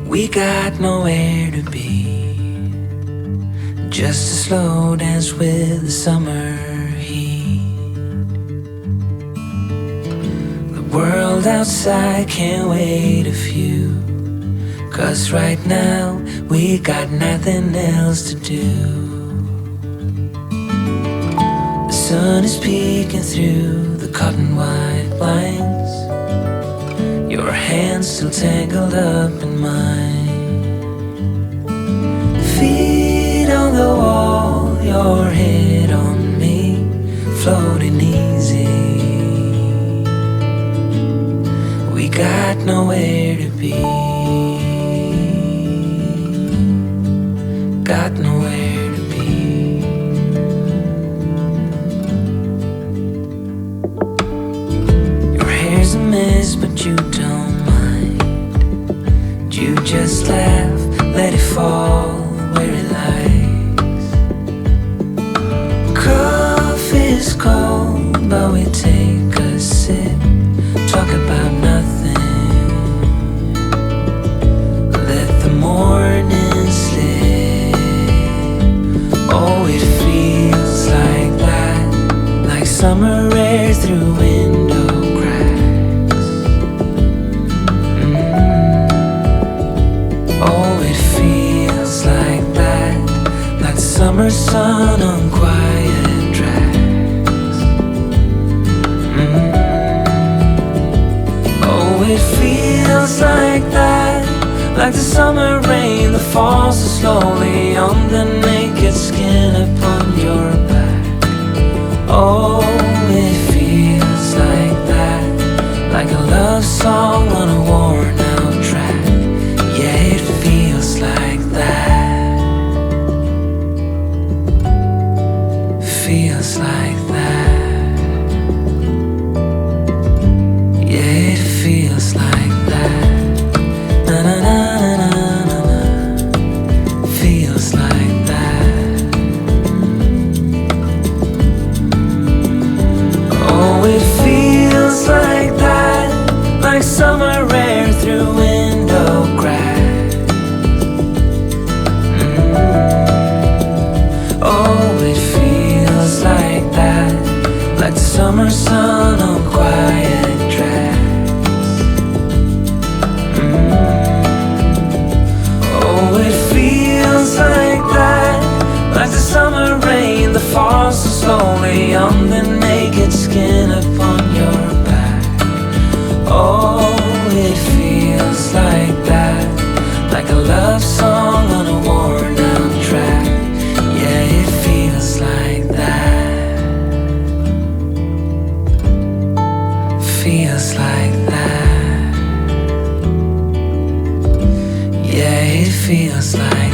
We got nowhere to be, just a slow dance with the summer heat. The world outside can't wait a few, 'cause right now we got nothing else to do. The sun is peeking through the cotton white blinds, your hands still tangled up in mine. Feet on the wall, your head on me, floating easy. We got nowhere to be, got nowhere to be. Your hair's a mess, but you don't mind. You just laugh, let it fall where it lies. Coffee's cold, but we take a sip, talk about nothing, let the morning slip. Oh, it feels like that, like summer air through window cracks. Oh, it feels like that, like the summer sun on quiet tracks. Oh, it feels like that, like the summer rain that falls so slowly on the naked skin upon your back. Oh, it feels like that, like a love song on a worn out track. Yeah, it feels like that, feels like that. Yeah, it feels like that. Na na na na na na, feels like that. Oh, it feels like that, like summer air through window cracks. Oh, it feels like that, like the summer sun on quiet tracks. Oh, it feels like that, like the summer rain that falls so slowly on the naked skin upon your back. Oh, it feels like that, like a love song on a worn out track. Yeah, it feels like that, feels like that. Yeah, it feels like